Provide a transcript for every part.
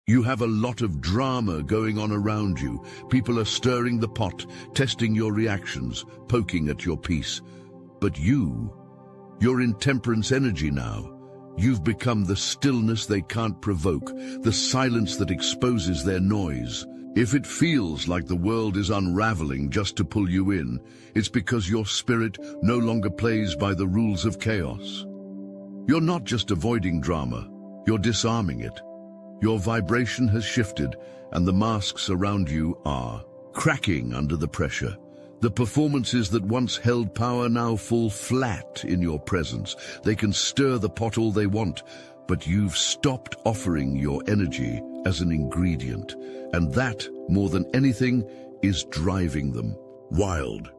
You have a lot of drama going on around you. People are stirring the pot, testing your reactions, poking at your peace. But you're in temperance energy now. You've become the stillness they can't provoke, the silence that exposes their noise. If it feels like the world is unraveling just to pull you in, it's because your spirit no longer plays by the rules of chaos. You're not just avoiding drama, you're disarming it. Your vibration has shifted, and the masks around you are cracking under the pressure. The performances that once held power now fall flat in your presence. They can stir the pot all they want, but you've stopped offering your energy as an ingredient, and that, more than anything, is driving them wild.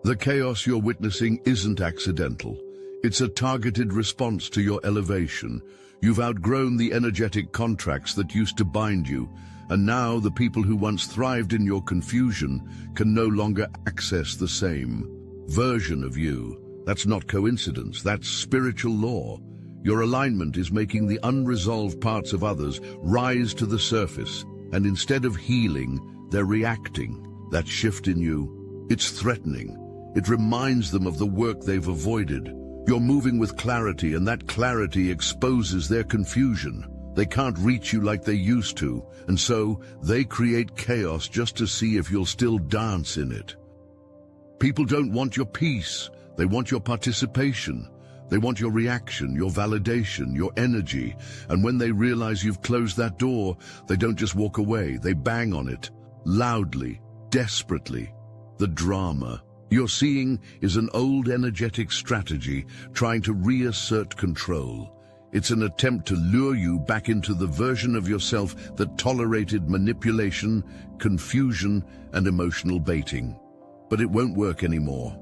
The chaos you're witnessing isn't accidental. It's a targeted response to your elevation. You've outgrown the energetic contracts that used to bind you, and now the people who once thrived in your confusion can no longer access the same version of you. That's not coincidence, that's spiritual law. Your alignment is making the unresolved parts of others rise to the surface, and instead of healing, they're reacting. That shift in you, it's threatening. It reminds them of the work they've avoided. You're moving with clarity, and that clarity exposes their confusion. They can't reach you like they used to, and so they create chaos just to see if you'll still dance in it. People don't want your peace. They want your participation. They want your reaction, your validation, your energy. And when they realize you've closed that door, they don't just walk away. They bang on it, loudly, desperately. The drama you're seeing is an old energetic strategy trying to reassert control. It's an attempt to lure you back into the version of yourself that tolerated manipulation, confusion, and emotional baiting. But it won't work anymore.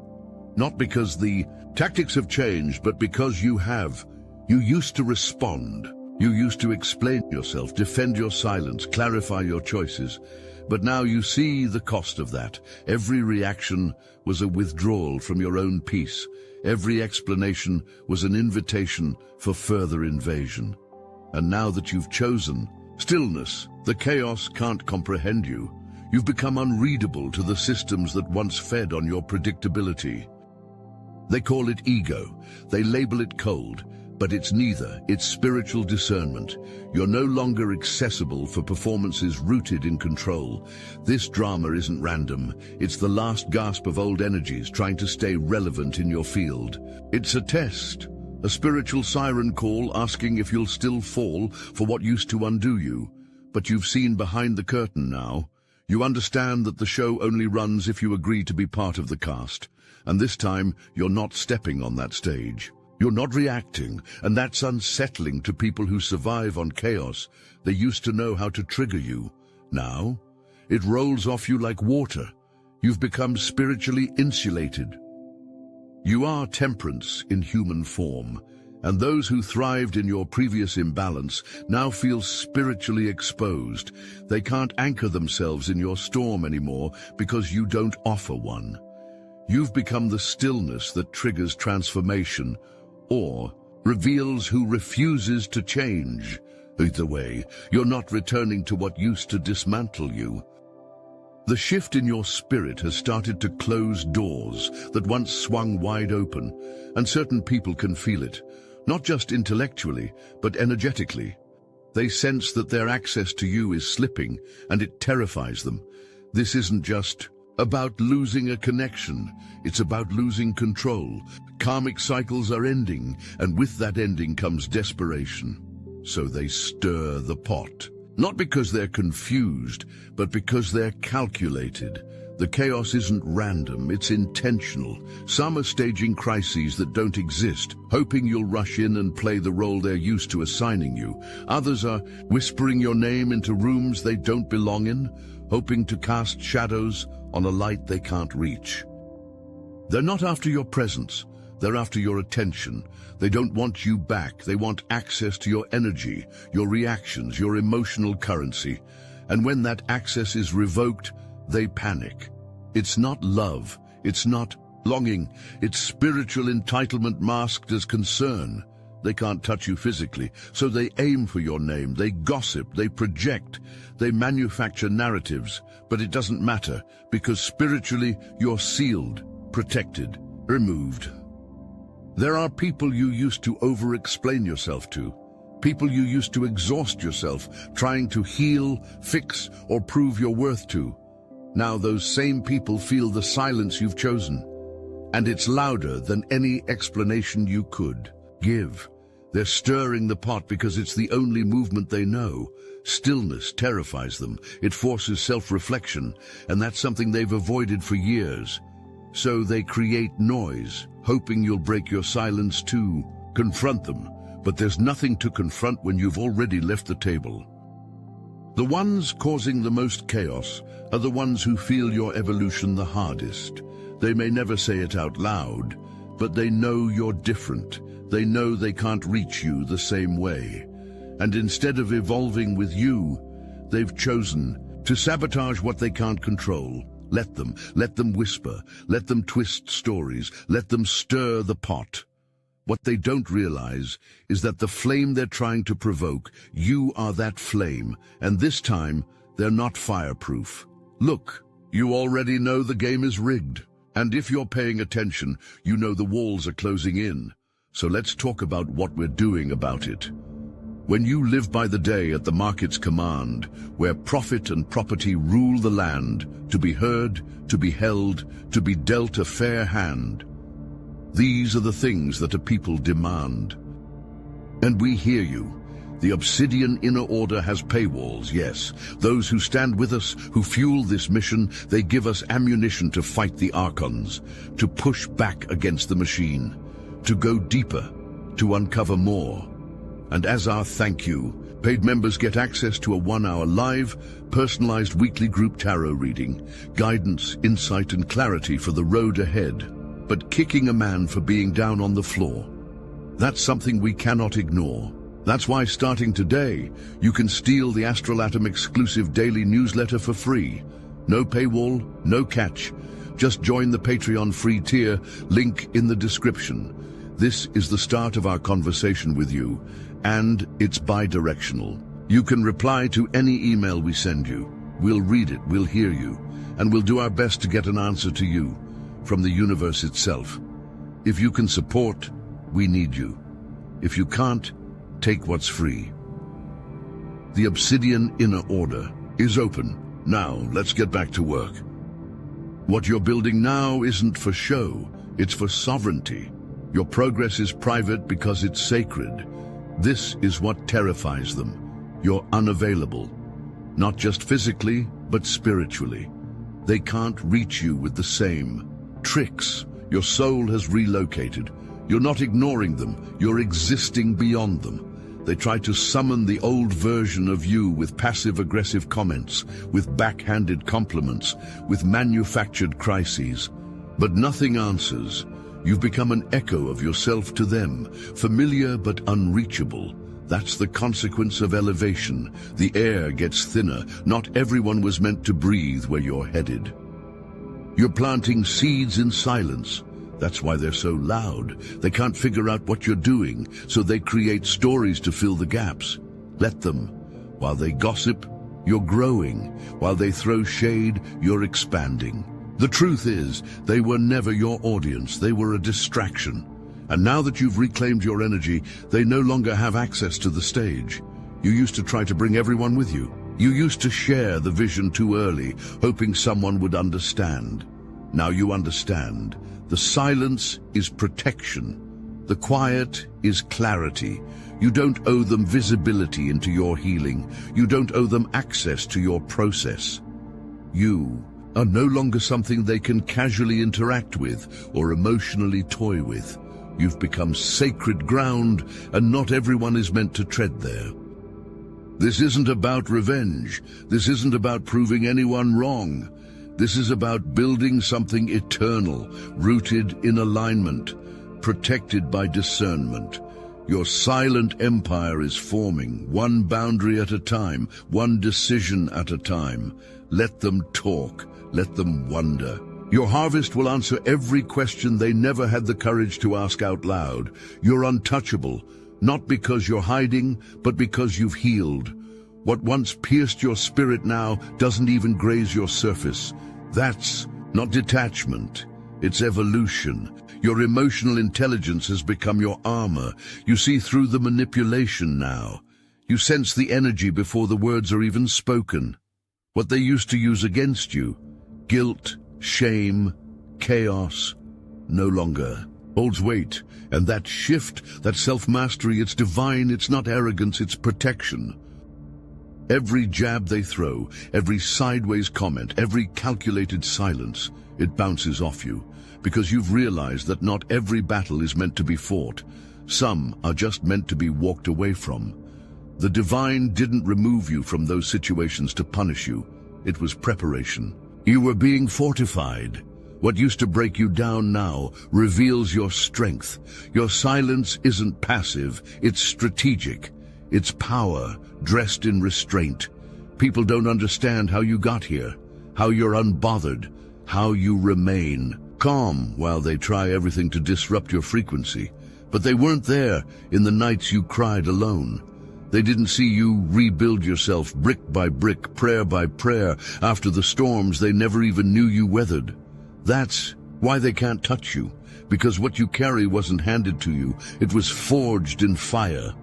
Not because the tactics have changed, but because you have. You used to respond. You used to explain yourself, defend your silence, clarify your choices. But now you see the cost of that. Every reaction was a withdrawal from your own peace. Every explanation was an invitation for further invasion. And now that you've chosen stillness, the chaos can't comprehend you. You've become unreadable to the systems that once fed on your predictability. They call it ego. They label it cold. But it's neither. It's spiritual discernment. You're no longer accessible for performances rooted in control. This drama isn't random. It's the last gasp of old energies trying to stay relevant in your field. It's a test, a spiritual siren call asking if you'll still fall for what used to undo you. But you've seen behind the curtain now. You understand that the show only runs if you agree to be part of the cast. And this time, you're not stepping on that stage. You're not reacting, and that's unsettling to people who survive on chaos. They used to know how to trigger you. Now, it rolls off you like water. You've become spiritually insulated. You are temperance in human form, and those who thrived in your previous imbalance now feel spiritually exposed. They can't anchor themselves in your storm anymore because you don't offer one. You've become the stillness that triggers transformation, or reveals who refuses to change. Either way, you're not returning to what used to dismantle you. The shift in your spirit has started to close doors that once swung wide open, and certain people can feel it, not just intellectually, but energetically. They sense that their access to you is slipping, and it terrifies them. This isn't just about losing a connection. It's about losing control. Karmic cycles are ending, and with that ending comes desperation. So they stir the pot. Not because they're confused, but because they're calculated. The chaos isn't random, it's intentional. Some are staging crises that don't exist, hoping you'll rush in and play the role they're used to assigning you. Others are whispering your name into rooms they don't belong in, hoping to cast shadows on a light they can't reach. They're not after your presence, they're after your attention. They don't want you back, they want access to your energy, your reactions, your emotional currency. And when that access is revoked, they panic. It's not love, it's not longing, it's spiritual entitlement masked as concern. They can't touch you physically, so they aim for your name, they gossip, they project, they manufacture narratives, but it doesn't matter, because spiritually you're sealed, protected, removed. There are people you used to over-explain yourself to, people you used to exhaust yourself, trying to heal, fix, or prove your worth to. Now those same people feel the silence you've chosen, and it's louder than any explanation you could give. They're stirring the pot because it's the only movement they know. Stillness terrifies them. It forces self-reflection, and that's something they've avoided for years. So they create noise, hoping you'll break your silence too. Confront them, but there's nothing to confront when you've already left the table. The ones causing the most chaos are the ones who feel your evolution the hardest. They may never say it out loud, but they know you're different. They know they can't reach you the same way. And instead of evolving with you, they've chosen to sabotage what they can't control. Let them whisper, let them twist stories, let them stir the pot. What they don't realize is that the flame they're trying to provoke, you are that flame, and this time they're not fireproof. Look, you already know the game is rigged, and if you're paying attention, you know the walls are closing in. So let's talk about what we're doing about it. When you live by the day at the market's command, where profit and property rule the land, to be heard, to be held, to be dealt a fair hand, these are the things that a people demand. And we hear you. The Obsidian Inner Order has paywalls, yes. Those who stand with us, who fuel this mission, they give us ammunition to fight the Archons, to push back against the machine, to go deeper, to uncover more. And as our thank you, paid members get access to a 1-hour live, personalized weekly group tarot reading, guidance, insight, and clarity for the road ahead. But kicking a man for being down on the floor, that's something we cannot ignore. That's why starting today, you can steal the Astral Atom exclusive daily newsletter for free. No paywall, no catch. Just join the Patreon free tier, link in the description. This is the start of our conversation with you, and it's bi-directional. You can reply to any email we send you. We'll read it, we'll hear you, and we'll do our best to get an answer to you from the universe itself. If you can support, we need you. If you can't, take what's free. The Obsidian Inner Order is open. Now, let's get back to work. What you're building now isn't for show, it's for sovereignty. Your progress is private because it's sacred. This is what terrifies them. You're unavailable, not just physically, but spiritually. They can't reach you with the same tricks. Your soul has relocated. You're not ignoring them, you're existing beyond them. They try to summon the old version of you with passive-aggressive comments, with backhanded compliments, with manufactured crises. But nothing answers. You've become an echo of yourself to them, familiar but unreachable. That's the consequence of elevation. The air gets thinner. Not everyone was meant to breathe where you're headed. You're planting seeds in silence. That's why they're so loud. They can't figure out what you're doing, so they create stories to fill the gaps. Let them. While they gossip, you're growing. While they throw shade, you're expanding. The truth is, they were never your audience. They were a distraction. And now that you've reclaimed your energy, they no longer have access to the stage. You used to try to bring everyone with you. You used to share the vision too early, hoping someone would understand. Now you understand. The silence is protection. The quiet is clarity. You don't owe them visibility into your healing. You don't owe them access to your process. You are no longer something they can casually interact with or emotionally toy with. You've become sacred ground, and not everyone is meant to tread there. This isn't about revenge. This isn't about proving anyone wrong. This is about building something eternal, rooted in alignment, protected by discernment. Your silent empire is forming, one boundary at a time, one decision at a time. Let them talk. Let them wonder. Your harvest will answer every question they never had the courage to ask out loud. You're untouchable, Not because you're hiding, but because you've healed. What once pierced your spirit now doesn't even graze your surface. That's not detachment, it's evolution. Your emotional intelligence has become your armor. You see through the manipulation now. You sense the energy before the words are even spoken. What they used to use against you, guilt, shame, chaos, no longer holds weight. And that shift, that self-mastery, it's divine, it's not arrogance, it's protection. Every jab they throw, every sideways comment, every calculated silence, it bounces off you, because you've realized that not every battle is meant to be fought. Some are just meant to be walked away from. The divine didn't remove you from those situations to punish you. It was preparation. You were being fortified. What used to break you down now reveals your strength. Your silence isn't passive, it's strategic. It's power, dressed in restraint. People don't understand how you got here, how you're unbothered, how you remain calm while they try everything to disrupt your frequency. But they weren't there in the nights you cried alone. They didn't see you rebuild yourself brick by brick, prayer by prayer, after the storms they never even knew you weathered. That's why they can't touch you, because what you carry wasn't handed to you, it was forged in fire.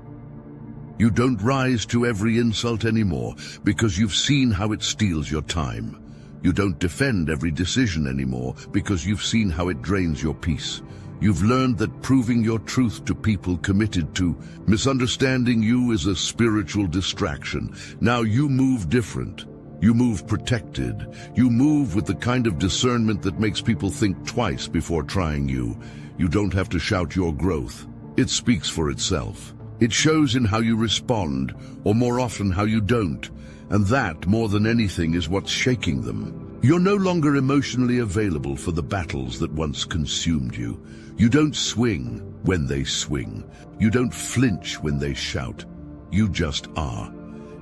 You don't rise to every insult anymore, because you've seen how it steals your time. You don't defend every decision anymore, because you've seen how it drains your peace. You've learned that proving your truth to people committed to misunderstanding you is a spiritual distraction. Now you move different. You move protected. You move with the kind of discernment that makes people think twice before trying you. You don't have to shout your growth. It speaks for itself. It shows in how you respond, or more often how you don't. And that, more than anything, is what's shaking them. You're no longer emotionally available for the battles that once consumed you. You don't swing when they swing. You don't flinch when they shout. You just are.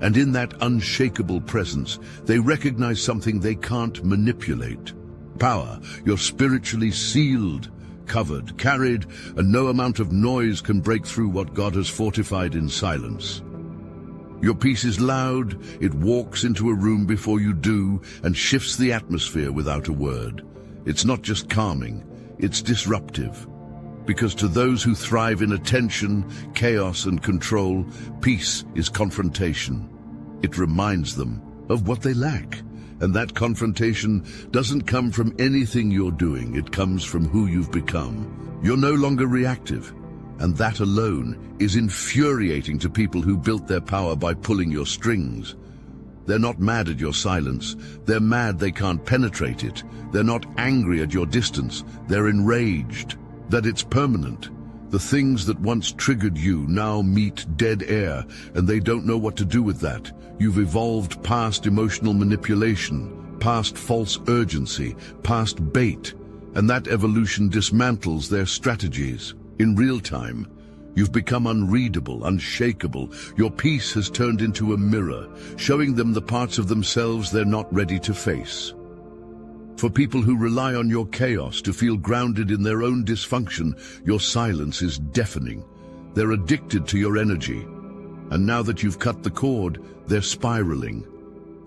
And in that unshakable presence, they recognize something they can't manipulate. Power. You're spiritually sealed, covered, carried, and no amount of noise can break through what God has fortified in silence. Your peace is loud, it walks into a room before you do, and shifts the atmosphere without a word. It's not just calming, it's disruptive. Because to those who thrive in attention, chaos, and control, peace is confrontation. It reminds them of what they lack. And that confrontation doesn't come from anything you're doing, it comes from who you've become. You're no longer reactive. And that alone is infuriating to people who built their power by pulling your strings. They're not mad at your silence. They're mad they can't penetrate it. They're not angry at your distance. They're enraged that it's permanent. The things that once triggered you now meet dead air, and they don't know what to do with that. You've evolved past emotional manipulation, past false urgency, past bait, and that evolution dismantles their strategies. In real time, you've become unreadable, unshakable. Your peace has turned into a mirror, showing them the parts of themselves they're not ready to face. For people who rely on your chaos to feel grounded in their own dysfunction, your silence is deafening. They're addicted to your energy. And now that you've cut the cord, they're spiraling.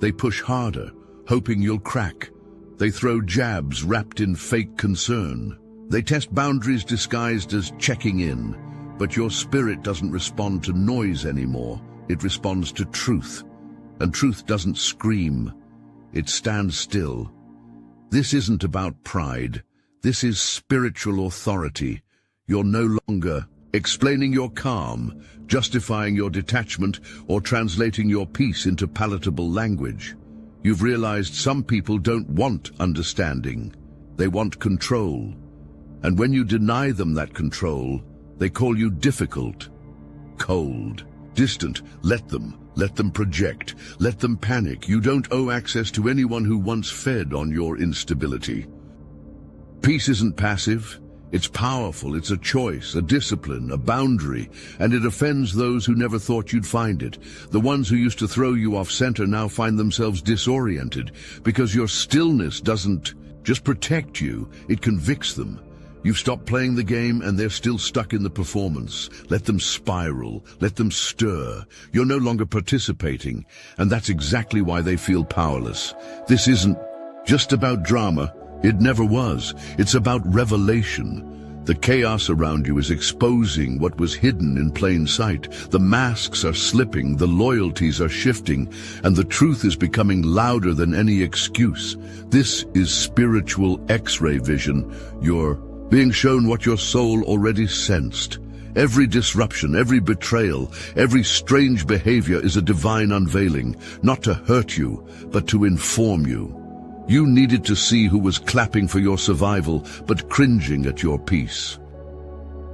They push harder, hoping you'll crack. They throw jabs wrapped in fake concern. They test boundaries disguised as checking in, but your spirit doesn't respond to noise anymore. It responds to truth. And truth doesn't scream. It stands still. This isn't about pride. This is spiritual authority. You're no longer explaining your calm, justifying your detachment, or translating your peace into palatable language. You've realized some people don't want understanding. They want control. And when you deny them that control, they call you difficult, cold, distant. Let them project, let them panic. You don't owe access to anyone who once fed on your instability. Peace isn't passive, it's powerful, it's a choice, a discipline, a boundary, and it offends those who never thought you'd find it. The ones who used to throw you off center now find themselves disoriented, because your stillness doesn't just protect you, it convicts them. You've stopped playing the game and they're still stuck in the performance. Let them spiral, let them stir. You're no longer participating, and that's exactly why they feel powerless. This isn't just about drama. It never was. It's about revelation. The chaos around you is exposing what was hidden in plain sight. The masks are slipping, the loyalties are shifting, and the truth is becoming louder than any excuse. This is spiritual X-ray vision. You're being shown what your soul already sensed. Every disruption, every betrayal, every strange behavior is a divine unveiling, not to hurt you, but to inform you. You needed to see who was clapping for your survival, but cringing at your peace.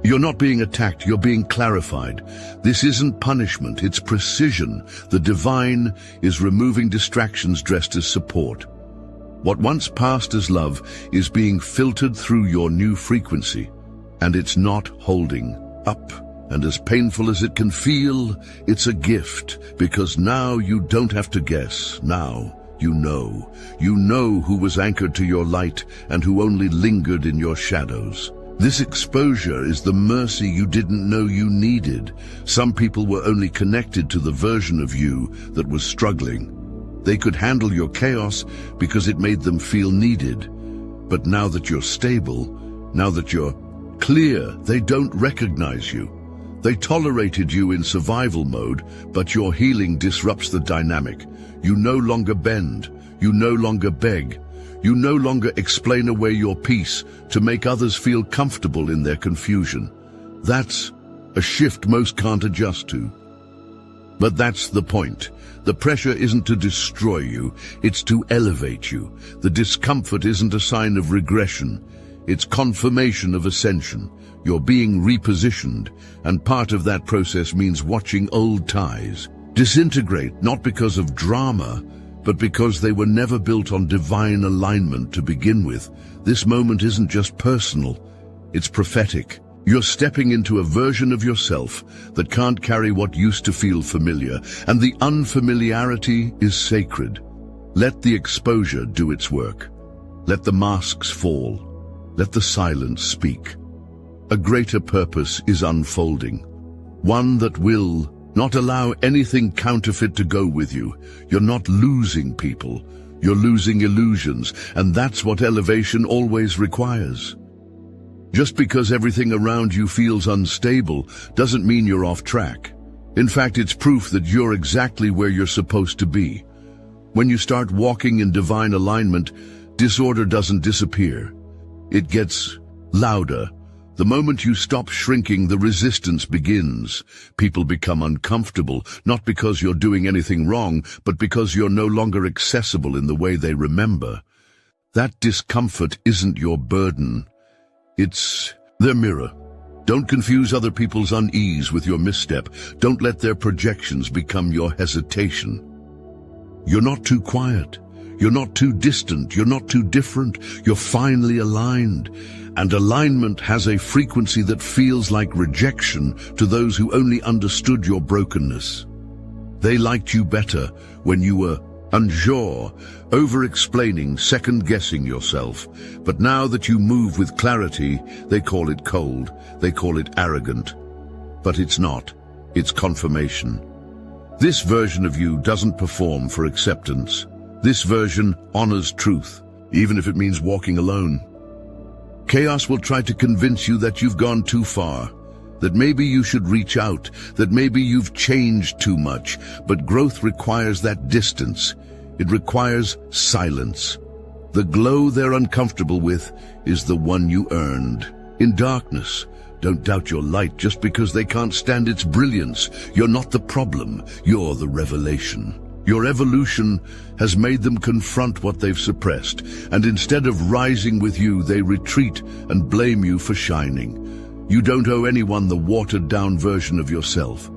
You're not being attacked, you're being clarified. This isn't punishment, it's precision. The divine is removing distractions dressed as support. What once passed as love is being filtered through your new frequency, and it's not holding up. And as painful as it can feel, it's a gift, because now you don't have to guess. Now you know. You know who was anchored to your light and who only lingered in your shadows. This exposure is the mercy you didn't know you needed. Some people were only connected to the version of you that was struggling. They could handle your chaos because it made them feel needed. But now that you're stable, now that you're clear, they don't recognize you. They tolerated you in survival mode, but your healing disrupts the dynamic. You no longer bend. You no longer beg. You no longer explain away your peace to make others feel comfortable in their confusion. That's a shift most can't adjust to. But that's the point. The pressure isn't to destroy you, it's to elevate you. The discomfort isn't a sign of regression, it's confirmation of ascension. You're being repositioned, and part of that process means watching old ties disintegrate, not because of drama, but because they were never built on divine alignment to begin with. This moment isn't just personal, it's prophetic. You're stepping into a version of yourself that can't carry what used to feel familiar, and the unfamiliarity is sacred. Let the exposure do its work. Let the masks fall. Let the silence speak. A greater purpose is unfolding, one that will not allow anything counterfeit to go with you. You're not losing people, you're losing illusions, and that's what elevation always requires. Just because everything around you feels unstable doesn't mean you're off track. In fact, it's proof that you're exactly where you're supposed to be. When you start walking in divine alignment, disorder doesn't disappear. It gets louder. The moment you stop shrinking, the resistance begins. People become uncomfortable, not because you're doing anything wrong, but because you're no longer accessible in the way they remember. That discomfort isn't your burden. It's their mirror. Don't confuse other people's unease with your misstep. Don't let their projections become your hesitation. You're not too quiet. You're not too distant. You're not too different. You're finely aligned. And alignment has a frequency that feels like rejection to those who only understood your brokenness. They liked you better when you were unsure, over-explaining, second-guessing yourself. But now that you move with clarity, they call it cold, they call it arrogant. But it's not. It's confirmation. This version of you doesn't perform for acceptance. This version honors truth, even if it means walking alone. Chaos will try to convince you that you've gone too far, that maybe you should reach out, that maybe you've changed too much, but growth requires that distance. It requires silence. The glow they're uncomfortable with is the one you earned. In darkness, don't doubt your light just because they can't stand its brilliance. You're not the problem, you're the revelation. Your evolution has made them confront what they've suppressed, and instead of rising with you, they retreat and blame you for shining. You don't owe anyone the watered-down version of yourself.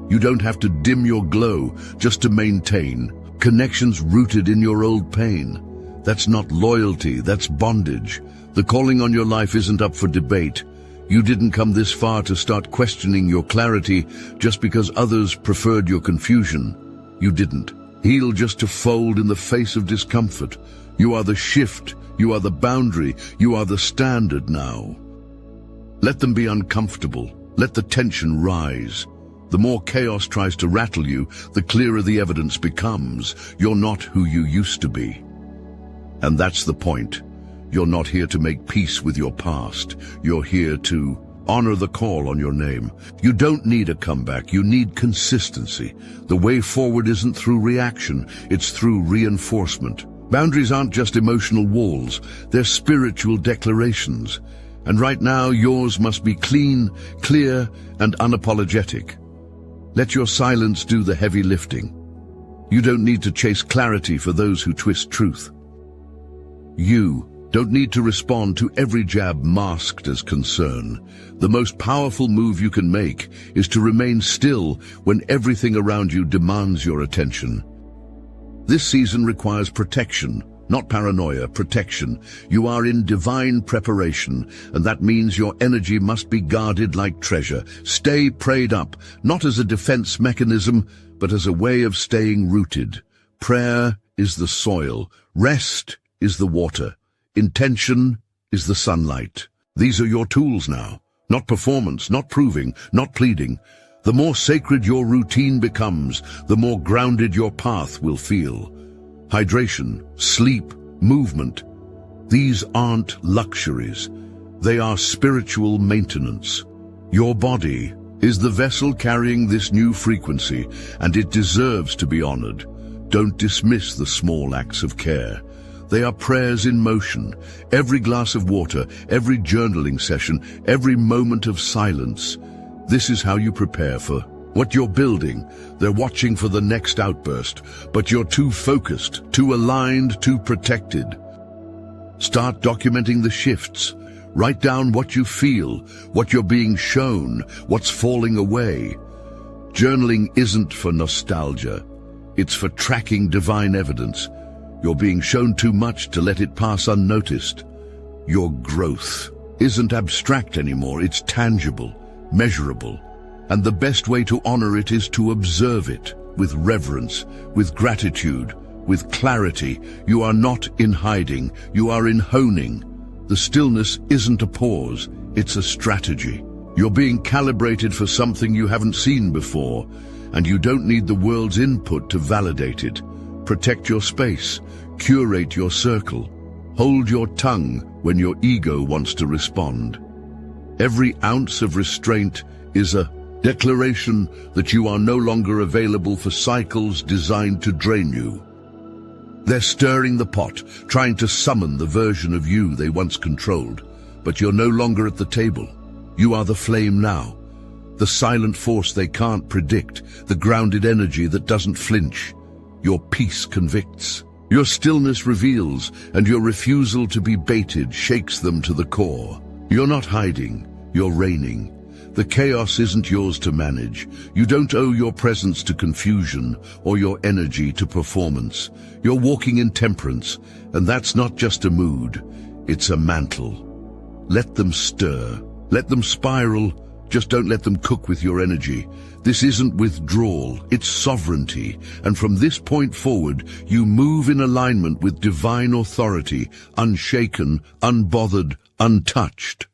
You don't have to dim your glow just to maintain connections rooted in your old pain. That's not loyalty, that's bondage. The calling on your life isn't up for debate. You didn't come this far to start questioning your clarity just because others preferred your confusion. You didn't. Heal just to fold in the face of discomfort. You are the shift, you are the boundary, you are the standard now. Let them be uncomfortable. Let the tension rise. The more chaos tries to rattle you, the clearer the evidence becomes. You're not who you used to be. And that's the point. You're not here to make peace with your past. You're here to honor the call on your name. You don't need a comeback. You need consistency. The way forward isn't through reaction. It's through reinforcement. Boundaries aren't just emotional walls. They're spiritual declarations. And right now, yours must be clean, clear, and unapologetic. Let your silence do the heavy lifting. You don't need to chase clarity for those who twist truth. You don't need to respond to every jab masked as concern. The most powerful move you can make is to remain still when everything around you demands your attention. This season requires protection, not paranoia, protection. You are in divine preparation, and that means your energy must be guarded like treasure. Stay prayed up, not as a defense mechanism, but as a way of staying rooted. Prayer is the soil. Rest is the water. Intention is the sunlight. These are your tools now. Not performance, not proving, not pleading. The more sacred your routine becomes, the more grounded your path will feel. Hydration, sleep, movement. These aren't luxuries. They are spiritual maintenance. Your body is the vessel carrying this new frequency, and it deserves to be honored. Don't dismiss the small acts of care. They are prayers in motion. Every glass of water, every journaling session, every moment of silence. This is how you prepare for what you're building. They're watching for the next outburst, but you're too focused, too aligned, too protected. Start documenting the shifts. Write down what you feel, what you're being shown, what's falling away. Journaling isn't for nostalgia. It's for tracking divine evidence. You're being shown too much to let it pass unnoticed. Your growth isn't abstract anymore. It's tangible, measurable. And the best way to honor it is to observe it with reverence, with gratitude, with clarity. You are not in hiding. You are in honing. The stillness isn't a pause. It's a strategy. You're being calibrated for something you haven't seen before, and you don't need the world's input to validate it. Protect your space, curate your circle, hold your tongue when your ego wants to respond. Every ounce of restraint is a declaration that you are no longer available for cycles designed to drain you. They're stirring the pot, trying to summon the version of you they once controlled, but you're no longer at the table. You are the flame now, the silent force they can't predict, the grounded energy that doesn't flinch. Your peace convicts. Your stillness reveals, and your refusal to be baited shakes them to the core. You're not hiding, you're reigning. The chaos isn't yours to manage. You don't owe your presence to confusion or your energy to performance. You're walking in temperance, and that's not just a mood, it's a mantle. Let them stir, let them spiral, just don't let them cook with your energy. This isn't withdrawal, it's sovereignty, and from this point forward, you move in alignment with divine authority, unshaken, unbothered, untouched.